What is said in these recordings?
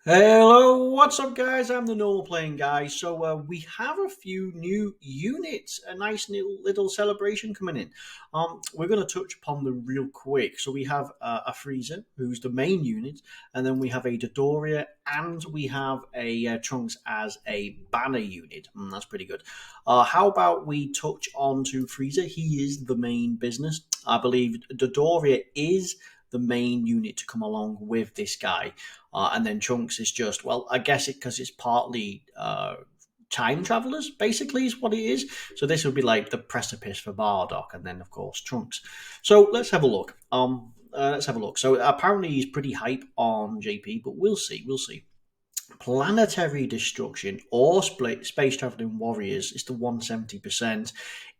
Hello, what's up, guys? I'm the normal playing guy. We have a few new units, a nice new little celebration coming in. We're going to touch upon them real quick. So we have a Freeza, who's the main unit, and then we have a Dodoria, and we have a Trunks as a banner unit. That's pretty good. How about we touch on to Freeza? He is the main business. I believe Dodoria is the main unit to come along with this guy. And then Trunks is just, well, I guess it because it's partly time travelers, basically, is what it is. So this would be like the precipice for Bardock, and then, of course, Trunks. So let's have a look. Let's have a look. So apparently he's pretty hype on JP, but we'll see. We'll see. Planetary destruction or space traveling warriors is the 170%.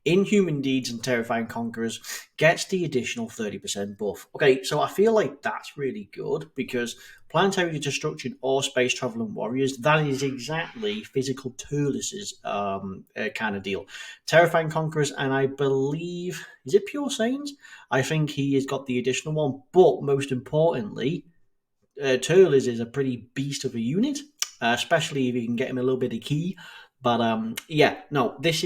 Inhuman Deeds and Terrifying Conquerors gets the additional 30% buff. Okay, so I feel like that's really good because Planetary Destruction or Space Traveling Warriors, that is exactly Physical Turles' kind of deal. Terrifying Conquerors, and I believe, is it Pure Saiyans? I think he has got the additional one, but most importantly, Turles is a pretty beast of a unit, especially if you can get him a little bit of key. But yeah, no, this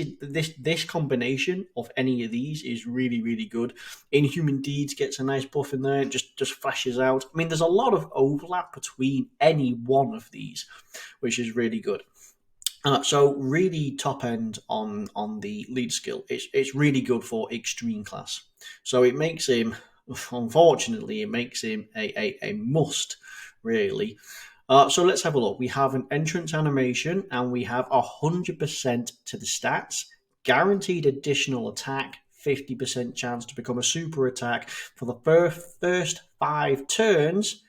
combination of any of these is really good. Inhuman Deeds gets a nice buff in there, just flashes out. I mean, there's a lot of overlap between any one of these, which is really good. So really top end on the lead skill. It's really good for extreme class. So it makes him, unfortunately, it makes him a must really. So let's have a look. We have an entrance animation and we have 100% to the stats, guaranteed additional attack, 50% chance to become a super attack for the first 5 turns,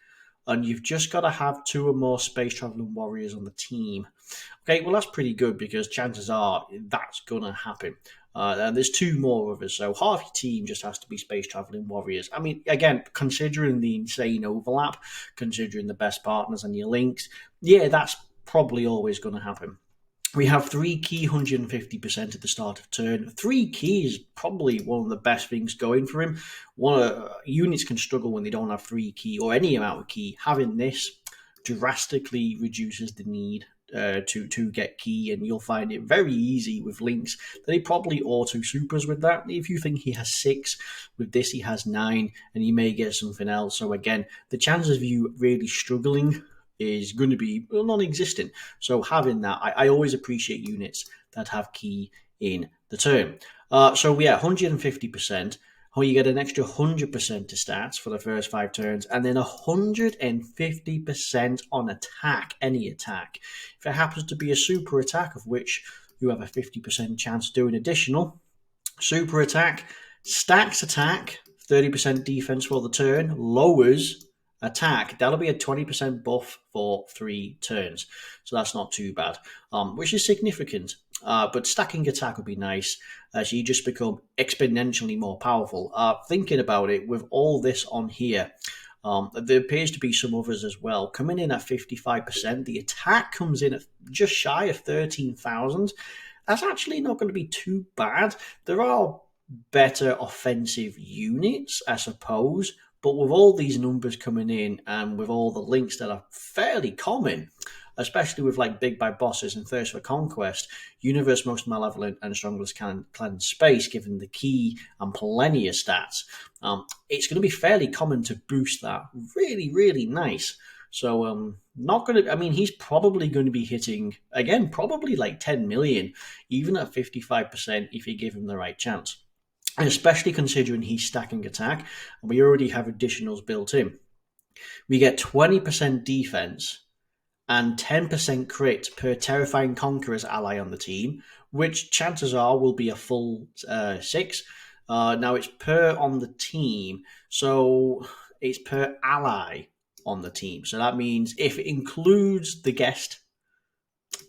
and you've just got to have 2 or more space traveling warriors on the team. Okay, well, that's pretty good because chances are that's going to happen. And there's 2 more of us, so half your team just has to be space traveling warriors. I mean, again, considering the insane overlap, considering the best partners and your links, yeah, that's probably always going to happen. We have 3 key, 150% at the start of turn. 3 key is probably one of the best things going for him. Units can struggle when they don't have 3 key or any amount of key. Having this drastically reduces the need to get key, and you'll find it very easy with links that he probably auto supers with that. If you think he has 6, with this he has 9, and he may get something else. So again, the chances of you really struggling is going to be non-existent. So having that, I always appreciate units that have key in the turn. So yeah, 150%. Or you get an extra 100% to stats for the first 5 turns, and then 150% on attack, any attack. If it happens to be a super attack, of which you have a 50% chance doing additional, super attack, stacks attack, 30% defense for the turn, lowers attack. That'll be a 20% buff for 3 turns. So that's not too bad, which is significant. But stacking attack would be nice as you just become exponentially more powerful. Thinking about it, with all this on here, there appears to be some others as well. Coming in at 55%, the attack comes in at just shy of 13,000. That's actually not going to be too bad. There are better offensive units, I suppose, but with all these numbers coming in and with all the links that are fairly common, especially with like Big Bad Bosses and Thirst for Conquest, Universe Most Malevolent and Strongest Clan in Space, given the key and plenty of stats, it's going to be fairly common to boost that. Really nice. So not going to. I mean, he's probably going to be hitting again, probably like 10 million, even at 55% if you give him the right chance. And especially considering he's stacking attack, and we already have additionals built in. We get 20% defense and 10% crit per Terrifying Conqueror's ally on the team, which chances are will be a full 6. Now it's per on the team, so it's per ally on the team. So that means if it includes the guest,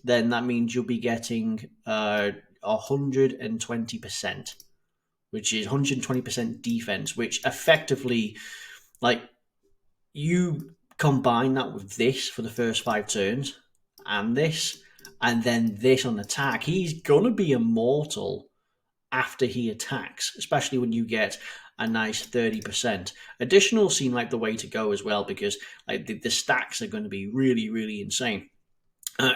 then that means you'll be getting 120%, which is 120% defense, which effectively, like, you combine that with this for the first 5 turns, and then this on attack, he's gonna be immortal after he attacks, especially when you get a nice 30%. Additionals seem like the way to go as well because like the stacks are going to be really, really insane.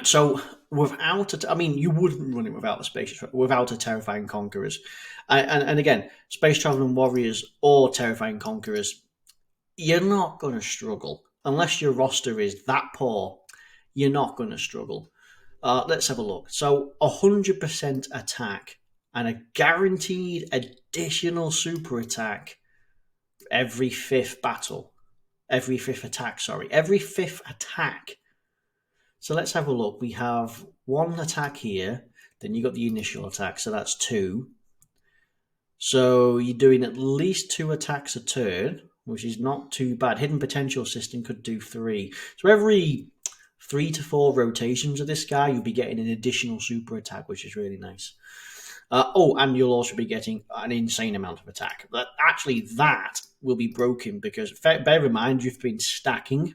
So without, I mean, you wouldn't run it without without a terrifying conquerors, and again, space traveling warriors or terrifying conquerors, you're not going to struggle unless your roster is that poor. You're not going to struggle. Let's have a look. So 100% attack and a guaranteed additional super attack every fifth battle, every fifth attack. Sorry, every fifth attack. So let's have a look. We have one attack here, then you got the initial attack, so that's two. So you're doing at least 2 attacks a turn, which is not too bad. Hidden Potential System could do 3. So every 3 to 4 rotations of this guy, you'll be getting an additional super attack, which is really nice. And you'll also be getting an insane amount of attack. But actually, that will be broken because, bear in mind, you've been stacking.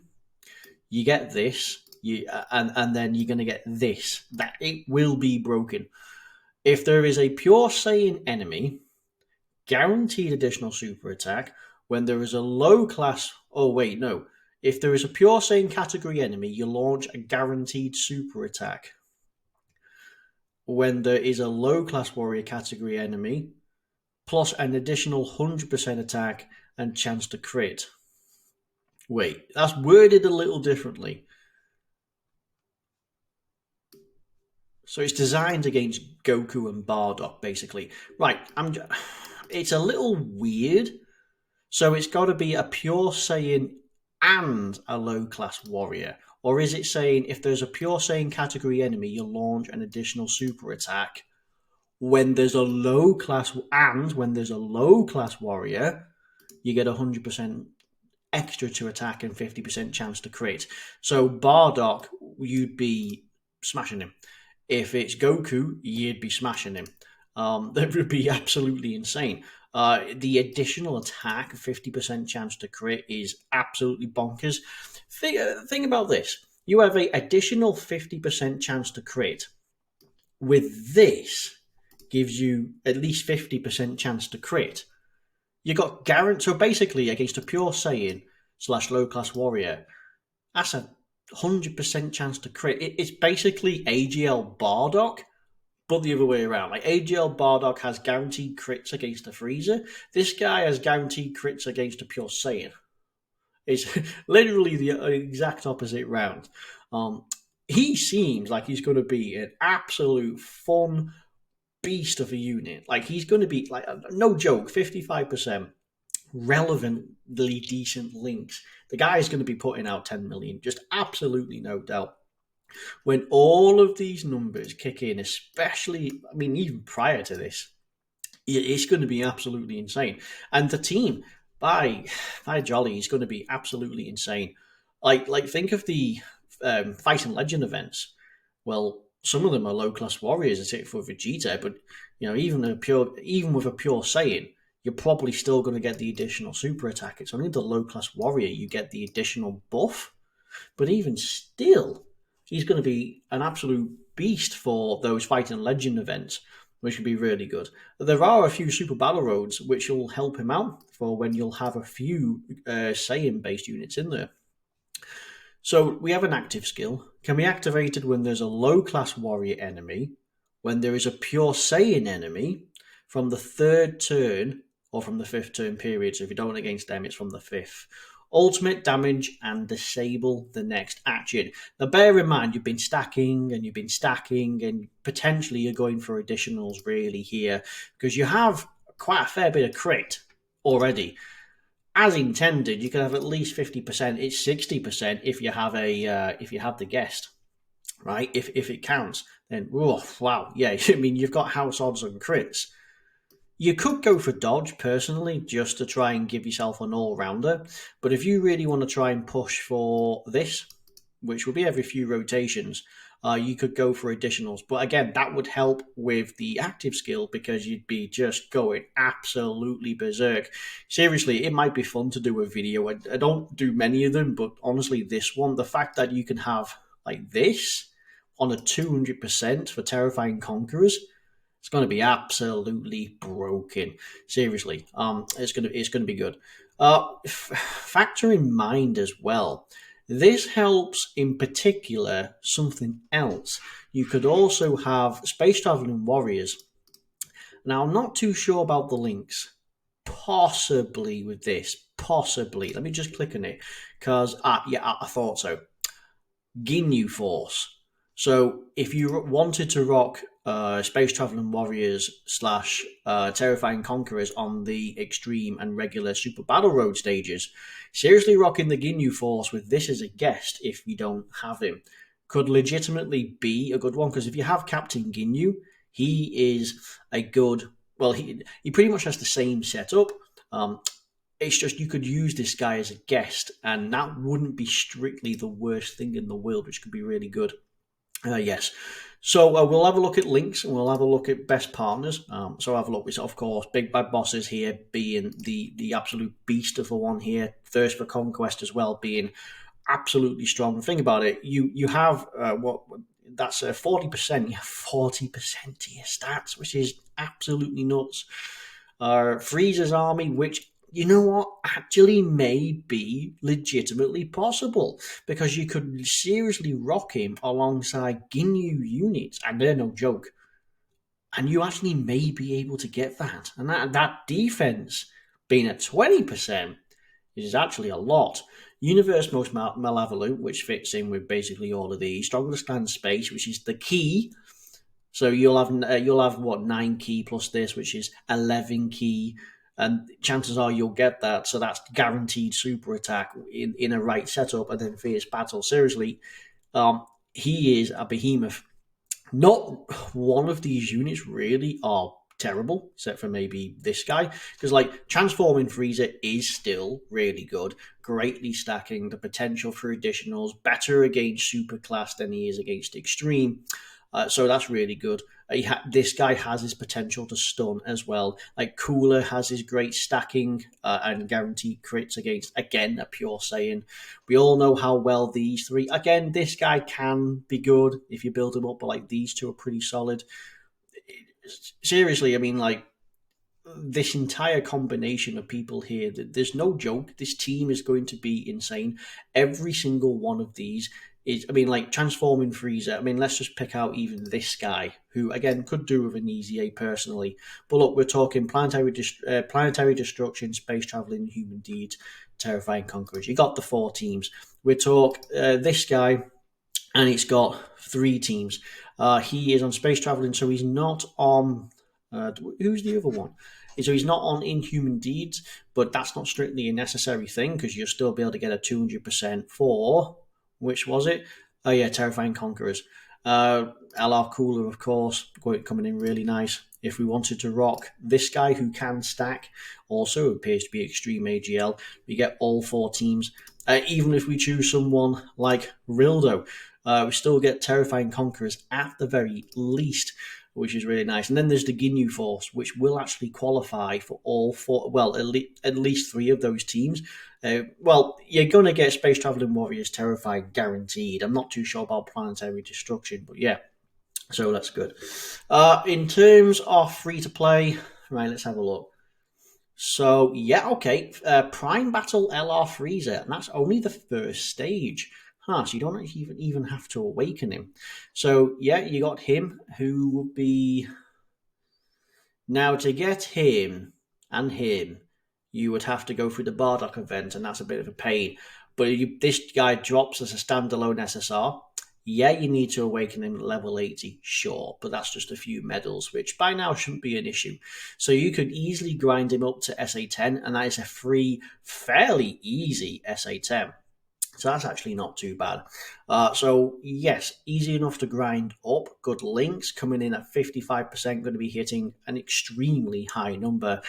You get this, and then you're going to get this. That it will be broken. If there is a pure Saiyan enemy, guaranteed additional super attack. When there is a low class, if there is a pure Saiyan category enemy, you launch a guaranteed super attack. When there is a low class warrior category enemy, plus an additional 100% attack and chance to crit. Wait, that's worded a little differently. So it's designed against Goku and Bardock, basically. Right, it's a little weird. So it's got to be a pure Saiyan and a low-class warrior. Or is it saying if there's a pure Saiyan category enemy, you launch an additional super attack? When there's a low-class warrior, you get 100% extra to attack and 50% chance to crit. So Bardock, you'd be smashing him. If it's Goku, you'd be smashing him. That would be absolutely insane. The additional attack, 50% chance to crit, is absolutely bonkers. Think about this. You have an additional 50% chance to crit. With this, gives you at least 50% chance to crit. You got guaranteed. So basically, against a pure Saiyan / low class warrior, that's a 100% chance to crit. It's basically AGL Bardock, but the other way around. Like AGL Bardock has guaranteed crits against a Freeza. This guy has guaranteed crits against a pure Saiyan. It's literally the exact opposite round. He seems like he's going to be an absolute fun beast of a unit. Like he's going to be like no joke, 55% relevantly decent links. The guy is going to be putting out 10 million, just absolutely no doubt. When all of these numbers kick in, especially, I mean, even prior to this, it's going to be absolutely insane. And the team, by Jolly, is going to be absolutely insane. Like think of the Fighting Legend events. Well, some of them are low class warriors, except for Vegeta, but even with a pure Saiyan, you're probably still going to get the additional super attack. It's only the low class warrior you get the additional buff, but even still, he's going to be an absolute beast for those Fighting Legend events, which would be really good. There are a few Super Battle Roads which will help him out for when you'll have a few Saiyan-based units in there. So we have an active skill. Can be activated when there's a low-class warrior enemy, when there is a pure Saiyan enemy, from the 3rd turn or from the 5th turn period. So if you don't against them, it's from the 5th. Ultimate damage and disable the next action. Now bear in mind you've been stacking and potentially you're going for additionals really here because you have quite a fair bit of crit already. As intended, you can have at least 50%. It's 60% if you have the guest, right? If it counts, then wow, yeah. I mean you've got house odds and crits. You could go for dodge, personally, just to try and give yourself an all-rounder. But if you really want to try and push for this, which will be every few rotations, you could go for additionals. But again, that would help with the active skill because you'd be just going absolutely berserk. Seriously, it might be fun to do a video. I don't do many of them, but honestly, this one, the fact that you can have like this on a 200% for Terrifying Conquerors, It's going to be absolutely broken. Seriously, it's going to be good. Factor in mind as well. This helps in particular something else. You could also have space traveling warriors. Now, I'm not too sure about the links. Possibly with this, possibly. Let me just click on it because yeah, I thought so. Ginyu Force. So if you wanted to rock Space Traveling Warriors slash Terrifying Conquerors on the Extreme and regular Super Battle Road stages, seriously rocking the Ginyu Force with this as a guest if you don't have him could legitimately be a good one because if you have Captain Ginyu, he is a good. Well, he pretty much has the same setup. Um, it's just you could use this guy as a guest, and that wouldn't be strictly the worst thing in the world, which could be really good. Yes. So we'll have a look at links and we'll have a look at best partners. So have a look with, of course, Big Bad Bosses here being the absolute beast of the one here. Thirst for Conquest as well being absolutely strong. Think about it. You have what that's 40%. You have 40% to your stats, which is absolutely nuts. Freeza's army, which you know what actually may be legitimately possible because you could seriously rock him alongside Ginyu units, and they're no joke. And you actually may be able to get that, and that defense being at 20% is actually a lot. Universe Most Malevolent, which fits in with basically all of these. Strongest Stand Space, which is the key. So you'll have what 9 key plus this, which is 11 key, and chances are you'll get that. So that's guaranteed super attack in a right setup, and then fierce battle. Seriously, he is a behemoth. Not one of these units really are terrible, except for maybe this guy. Because like transforming Freeza is still really good, greatly stacking the potential for additionals, better against superclass than he is against extreme. So that's really good. This guy has his potential to stun as well. Like Cooler has his great stacking and guaranteed crits against, again, a pure Saiyan. We all know how well these three, again, this guy can be good if you build him up, but like these two are pretty solid. Seriously, I mean, like, this entire combination of people here, there's no joke. This team is going to be insane. Every single one of these is, I mean, like transforming Freezer. I mean, let's just pick out even this guy, who again could do with an easy A personally. But look, we're talking planetary destruction, space traveling, human deeds, terrifying conquerors. You got the 4 teams. We talk this guy, and it's got 3 teams. He is on space traveling, so he's not on. Who's the other one? So he's not on Inhuman Deeds, but that's not strictly a necessary thing because you'll still be able to get a 200% for, which was it? Oh yeah, Terrifying Conquerors. LR Cooler, of course, coming in really nice. If we wanted to rock this guy who can stack, also appears to be Extreme AGL, we get all 4 teams. Even if we choose someone like Rildo, we still get Terrifying Conquerors at the very least, which is really nice. And then there's the Ginyu Force, which will actually qualify for all 4, well, at least 3 of those teams. Well, you're going to get Space Traveling Warriors Terrifying guaranteed. I'm not too sure about Planetary Destruction, but yeah. So that's good. In terms of free-to-play, right, let's have a look. So, yeah, okay. Prime Battle LR Freezer, and that's only the first stage. So you don't even have to awaken him. So, yeah, you got him, who would be... Now, to get him and him, you would have to go through the Bardock event, and that's a bit of a pain. But this guy drops as a standalone SSR. Yeah, you need to awaken him at level 80, sure, but that's just a few medals, which by now shouldn't be an issue. So you could easily grind him up to SA10, and that is a free, fairly easy SA10. So that's actually not too bad. So yes, easy enough to grind up. Good links coming in at 55%, going to be hitting an extremely high number.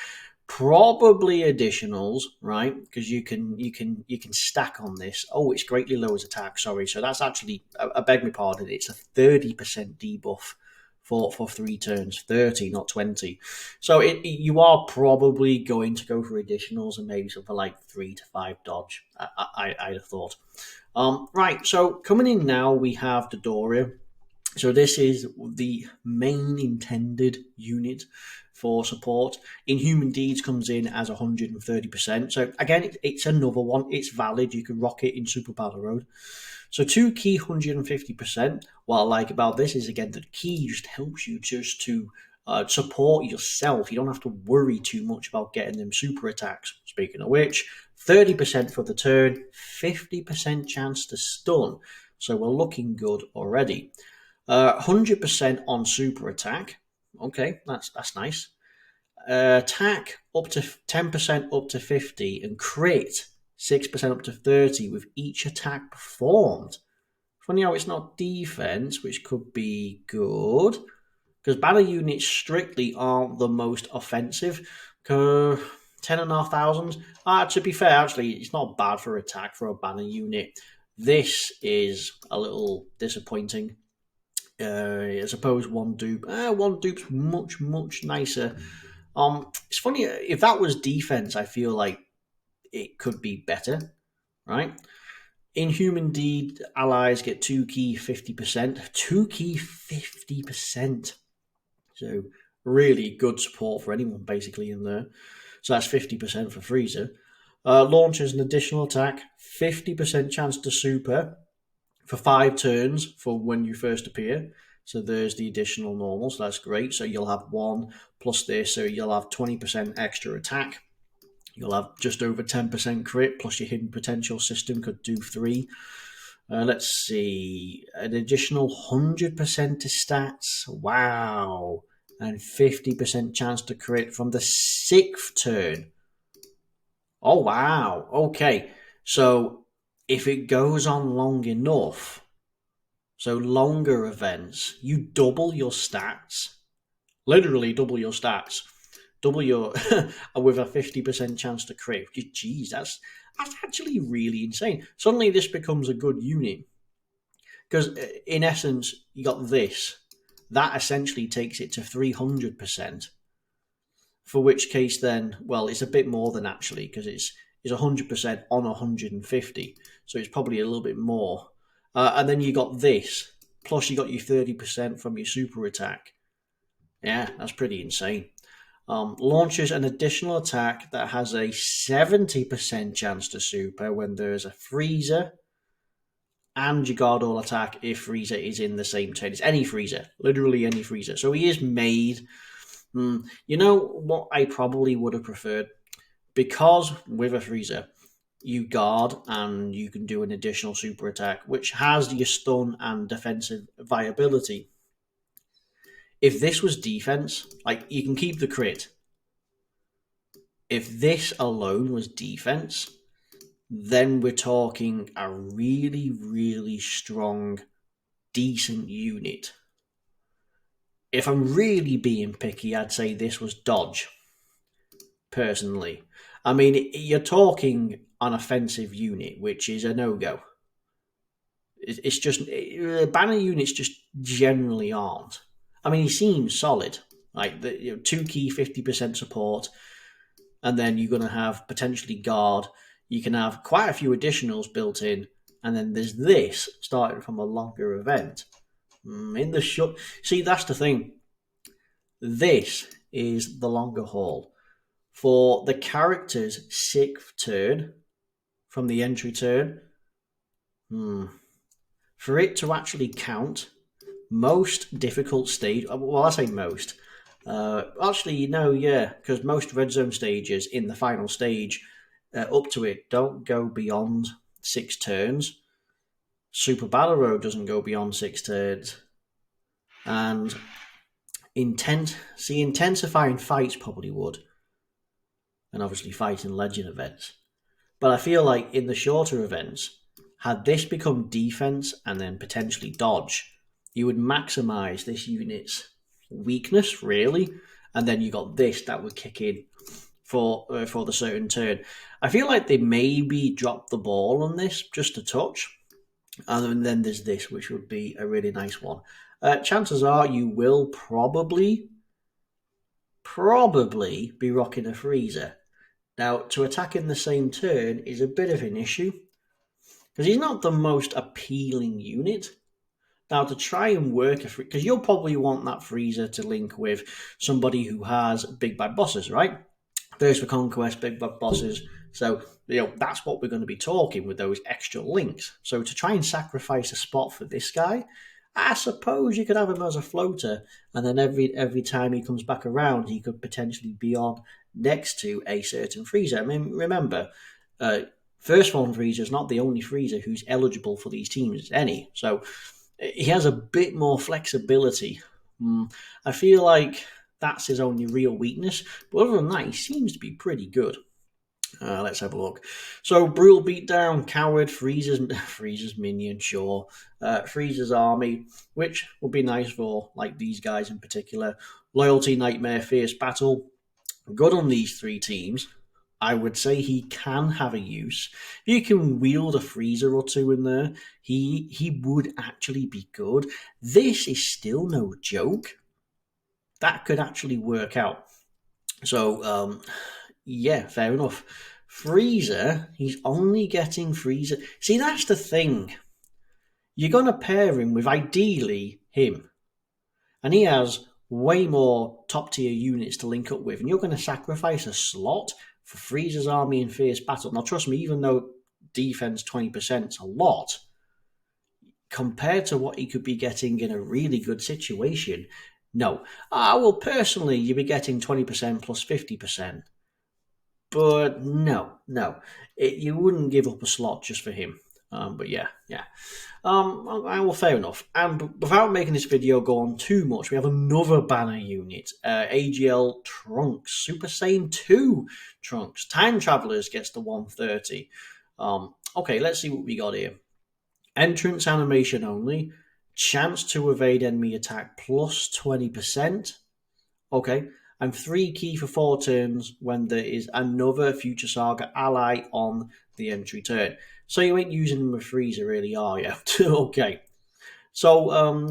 Probably additionals, right? Because you can stack on this. Oh, it's greatly lowers attack. Sorry, so that's actually, I beg my pardon. It's a 30% debuff for 3 turns, 30, not 20. So you are probably going to go for additionals and maybe something like 3 to 5 dodge. I'd have thought. Right, so coming in now, we have Dodoria. So this is the main intended unit for support. Inhuman Deeds comes in as 130%. So again, it's another one. It's valid. You can rock it in Super Battle Road. So 2 key 150%. What I like about this is, again, the key just helps you just to support yourself. You don't have to worry too much about getting them super attacks. Speaking of which, 30% for the turn, 50% chance to stun. So we're looking good already. 100% on super attack. Okay, that's nice. Attack up to 10% up to 50, and crit 6% up to 30 with each attack performed. Funny how it's not defense, which could be good, because banner units strictly aren't the most offensive. 10,500. To be fair, actually, it's not bad for attack for a banner unit. This is a little disappointing. I suppose one dupe. One dupe's much nicer. It's funny, if that was defense, I feel like it could be better, right? Inhuman Deed allies get 2 key 50%. 2 key 50%. So really good support for anyone basically in there. So that's 50% for Freeza. Launches an additional attack, 50% chance to super for 5 turns for when you first appear. So there's the additional normal, so that's great. So you'll have 1 plus this, so you'll have 20% extra attack. You'll have just over 10% crit, plus your hidden potential system could do 3. Let's see, an additional 100% to stats. Wow. And 50% chance to crit from the 6th turn. Oh, wow. Okay. So if it goes on long enough, so longer events, you double your stats. Literally double your stats. Double your with a 50% chance to crit. Jeez, that's actually really insane. Suddenly this becomes a good unit. Because in essence, you got this. That essentially takes it to 300%. For which case then, well, it's a bit more than actually, because it's 100% on 150. So it's probably a little bit more. And then you got this. Plus you got your 30% from your super attack. Yeah, that's pretty insane. Launches an additional attack that has a 70% chance to super when there's a Freeza, and your guard all attack if Freeza is in the same turn. It's any Freeza, literally any Freeza. So he is made. You know what I probably would have preferred? Because with a Freeza, you guard and you can do an additional super attack, which has your stun and defensive viability. If this was defense, like, you can keep the crit. If this alone was defense, then we're talking a really strong, decent unit. If I'm really being picky, I'd say this was dodge, personally. I mean, you're talking an offensive unit, which is a no-go. It's just, banner units just generally aren't. I mean, he seems solid. Like, 2 key 50% support, and then you're going to have potentially guard. You can have quite a few additionals built in, and then there's this starting from a longer event. In the short, see, that's the thing. This is the longer haul for the character's 6th turn from the entry turn. For it to actually count, most difficult stage. Well, I say most. Actually, no, yeah, because most red zone stages in the final stage up to it don't go beyond 6 turns. Super Battle Road doesn't go beyond 6 turns. And intensifying fights probably would. And obviously fighting legend events. But I feel like in the shorter events, had this become defense and then potentially dodge, you would maximize this unit's weakness, really, and then you got this that would kick in for the certain turn. I feel like they maybe dropped the ball on this just a touch, and then there's this, which would be a really nice one. Chances are you will probably be rocking a Freezer. Now, to attack in the same turn is a bit of an issue, because he's not the most appealing unit. Now, to try and work because you'll probably want that Freeza to link with somebody who has big bad bosses, right? Thirst for Conquest, big bad bosses. So, that's what we're going to be talking with those extra links. So, to try and sacrifice a spot for this guy, I suppose you could have him as a floater, and then every time he comes back around, he could potentially be on next to a certain Freezer. I mean, remember, First Form Freezer is not the only Freezer who's eligible for these teams, any. So he has a bit more flexibility. I feel like that's his only real weakness, but other than that, he seems to be pretty good. Let's have a look. So, Brutal Beatdown, Coward, Freeza's Minion, sure. Freeza's Army, which would be nice for like these guys in particular. Loyalty, Nightmare, Fierce Battle. Good on these three teams. I would say he can have a use. If you can wield a Freezer or two in there, he would actually be good. This is still no joke. That could actually work out. So, yeah, fair enough. Freezer, he's only getting Freezer. See, that's the thing. You're going to pair him with ideally him. And he has way more top tier units to link up with. And you're going to sacrifice a slot for Freezer's Army and Fierce Battle. Now, trust me, even though defense 20% is a lot, compared to what he could be getting in a really good situation, no. Well, personally, you'd be getting 20% plus 50%. But no. You wouldn't give up a slot just for him. But yeah. Well, fair enough. And without making this video go on too much, we have another banner unit. AGL Trunks. Super Saiyan 2 Trunks. Time Travelers gets the 130. Okay, let's see what we got here. Entrance animation only. Chance to evade enemy attack plus 20%. Okay. And 3 key for 4 turns when there is another Future Saga ally on the entry turn. So you ain't using them with Freezer, really, are you? Okay. So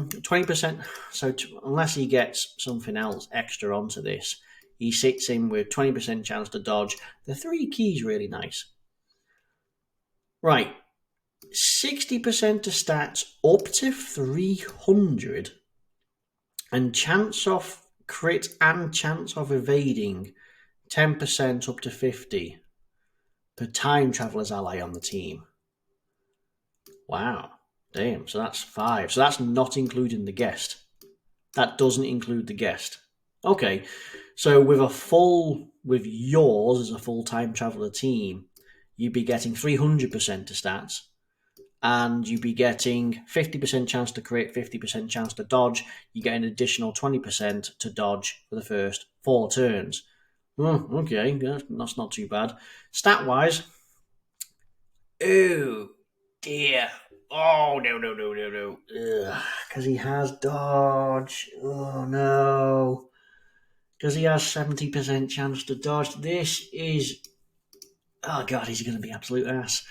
20%. So unless he gets something else extra onto this, he sits in with 20% chance to dodge. The 3 keys really nice. Right. 60% to stats up to 300. And chance of crit and chance of evading 10% up to 50 per Time Traveler's ally on the team. Wow. Damn, so that's 5. So that's not including the guest. That doesn't include the guest. Okay, so with yours as a full Time Traveler team, you'd be getting 300% to stats, and you'd be getting 50% chance to crit, 50% chance to dodge. You get an additional 20% to dodge for the first 4 turns. Okay, that's not too bad. Stat-wise, oh dear. Oh, no. Because he has dodge. Oh, no. Because he has 70% chance to dodge. This is... Oh, God, he's going to be absolute ass.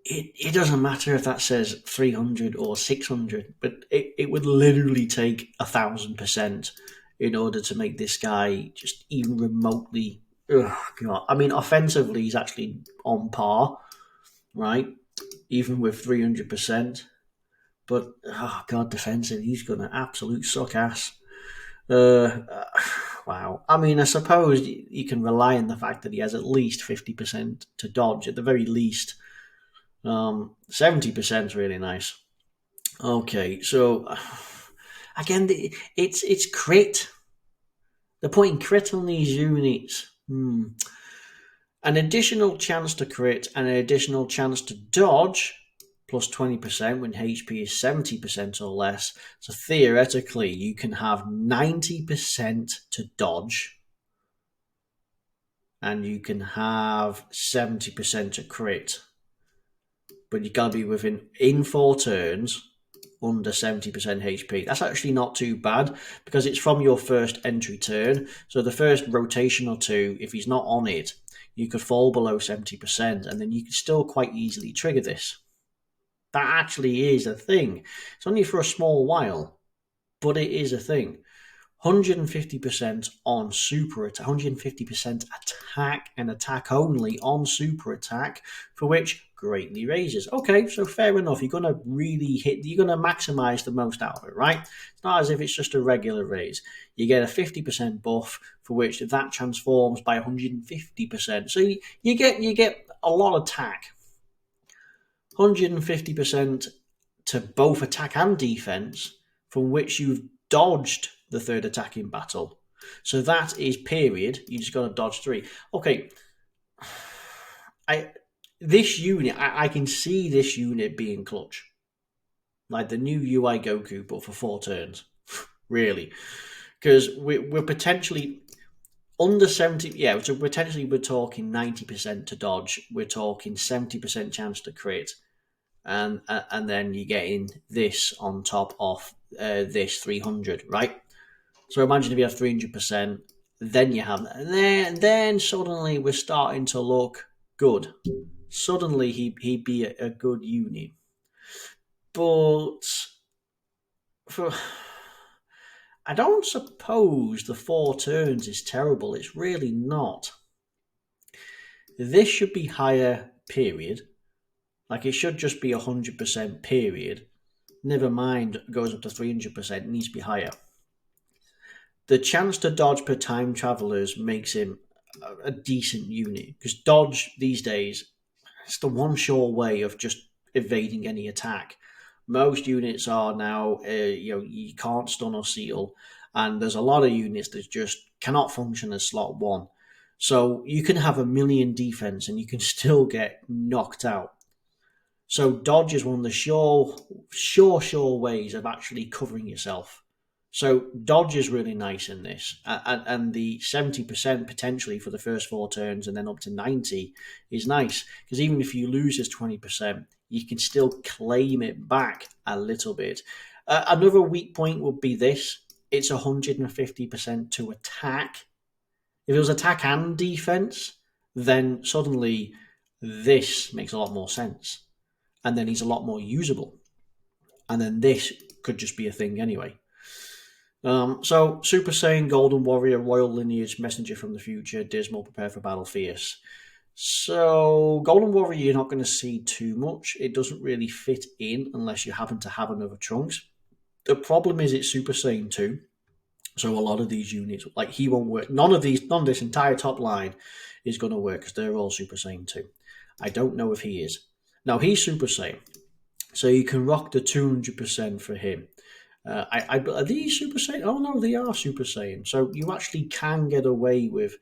It doesn't matter if that says 300 or 600, but it would literally take 1,000% in order to make this guy just even remotely... Oh, God. I mean, offensively, he's actually on par, right? Even with 300%. But, oh, God, defensive, he's going to absolute suck ass. Wow. I mean, I suppose you can rely on the fact that he has at least 50% to dodge, at the very least. 70% is really nice. Okay, so again, it's crit. They're putting crit on these units. An additional chance to crit and an additional chance to dodge plus 20% when HP is 70% or less. So theoretically, you can have 90% to dodge, and you can have 70% to crit. But you got to be in 4 turns under 70% HP. That's actually not too bad because it's from your first entry turn. So the first rotation or two, if he's not on it, you could fall below 70%, and then you could still quite easily trigger this. That actually is a thing. It's only for a small while, but it is a thing. 150% on super attack, 150% attack and attack only on super attack, for which greatly raises. Okay, so fair enough. You're going to really you're going to maximize the most out of it, right? It's not as if it's just a regular raise. You get a 50% buff for which that transforms by 150%. So you get a lot of attack. 150% to both attack and defense, from which you've dodged the third attack in battle. So that is period. You just got to dodge 3. Okay, this unit, I can see this unit being clutch, like the new UI Goku, but for 4 turns, really, because we're potentially under 70. Yeah, so potentially we're talking 90% to dodge. We're talking 70% chance to crit. And then you're getting this on top of this 300, right? So imagine if you have 300%, then you have, and then suddenly we're starting to look good. Suddenly he'd be a good unit. But I don't suppose the 4 turns is terrible. It's really not. This should be higher, period. Like, it should just be 100% period. Never mind, goes up to 300%, needs to be higher. The chance to dodge per time travelers makes him a decent unit, because dodge these days, it's the one sure way of just evading any attack. Most units are now, you can't stun or seal, and there's a lot of units that just cannot function as slot 1. So you can have a million defense and you can still get knocked out. So dodge is one of the sure ways of actually covering yourself. So dodge is really nice in this, and the 70% potentially for the first 4 turns and then up to 90 is nice, because even if you lose this 20%, you can still claim it back a little bit. Another weak point would be this: it's 150% to attack. If it was attack and defense, then suddenly this makes a lot more sense, and then he's a lot more usable, and then this could just be a thing anyway. So, Super Saiyan, Golden Warrior, Royal Lineage, Messenger from the Future, Dismal, Prepare for Battle, Fierce. So, Golden Warrior, you're not going to see too much. It doesn't really fit in unless you happen to have another Trunks. The problem is it's Super Saiyan 2. So a lot of these units, like, he won't work. None of this entire top line is going to work, because they're all Super Saiyan 2. I don't know if he is. Now, he's Super Saiyan, so you can rock the 200% for him. Are these Super Saiyan? Oh no, they are Super Saiyan. So you actually can get away with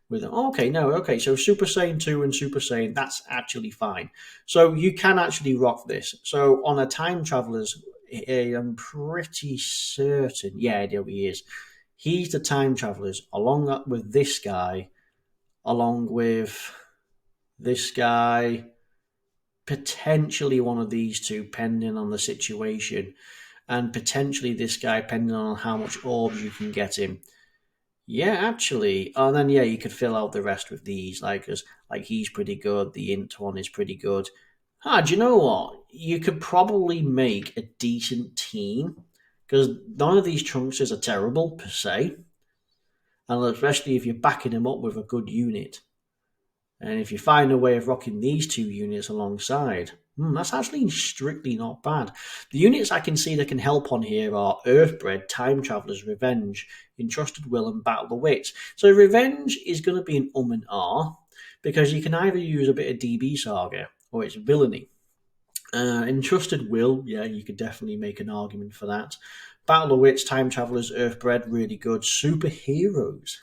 them. Okay, so Super Saiyan 2 and Super Saiyan, that's actually fine. So you can actually rock this. So on a Time Traveler's, I'm pretty certain, yeah, there he is. He's the Time Traveler's, along with this guy, along with this guy, potentially one of these two, pending on the situation. And potentially this guy, depending on how much orbs you can get him. Yeah, actually. And then, yeah, you could fill out the rest with these. Like he's pretty good. The Int one is pretty good. Do you know what? You could probably make a decent team, because none of these Trunkses are terrible, per se. And especially if you're backing them up with a good unit. And if you find a way of rocking these 2 units alongside, that's actually strictly not bad. The units I can see that can help on here are Earthbred, Time Travelers, Revenge, Entrusted Will, and Battle the Wits. So Revenge is going to be an and R, because you can either use a bit of DB Saga or it's Villainy. Entrusted Will, yeah, you could definitely make an argument for that. Battle of Wits, Time Travelers, Earthbred, really good. Superheroes.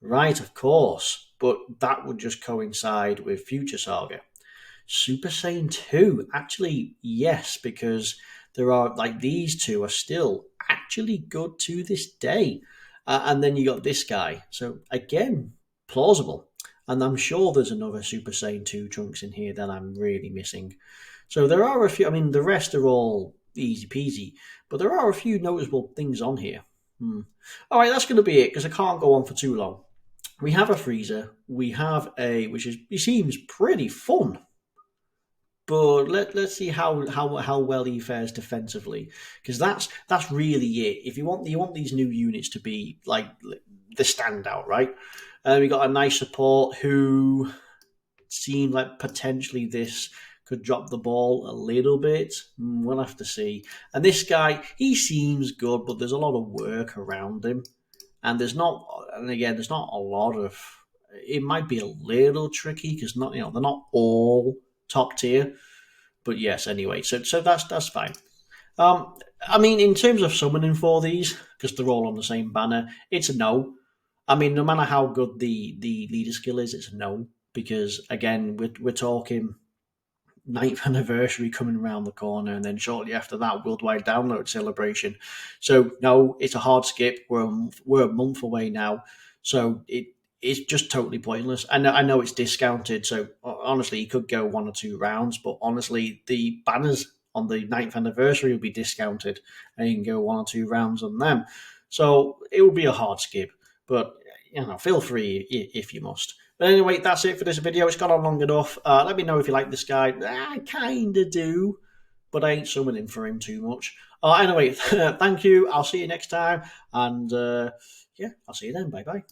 Right, of course, but that would just coincide with Future Saga. Super Saiyan 2, actually, yes, because there are, like, these 2 are still actually good to this day. And then you got this guy. So, again, plausible. And I'm sure there's another Super Saiyan 2 Trunks in here that I'm really missing. So there are a few, I mean, the rest are all easy peasy, but there are a few noticeable things on here. All right, that's going to be it, because I can't go on for too long. We have a Freeza. We have he seems pretty fun. But let's see how well he fares defensively, because that's really it. If you want these new units to be like the standout, right? We got a nice support who seem like potentially this could drop the ball a little bit. We'll have to see. And this guy, he seems good, but there's a lot of work around him. And there's not a lot of. It might be a little tricky because they're not all top tier. But yes, anyway, so that's fine. Um, I mean, in terms of summoning for these, because they're all on the same banner, it's a no. I mean, no matter how good the leader skill is, it's a no because again, we're talking ninth anniversary coming around the corner, and then shortly after that, worldwide download celebration. So no, it's a hard skip. We're a month away now, so it's just totally pointless. I know it's discounted, so honestly, you could go 1 or 2 rounds, but honestly, the banners on the ninth anniversary will be discounted, and you can go 1 or 2 rounds on them. So it would be a hard skip, but feel free if you must. But anyway, that's it for this video. It's gone on long enough. Let me know if you like this guy. I kind of do, but I ain't summoning for him too much. Anyway, thank you. I'll see you next time. And yeah, I'll see you then. Bye bye.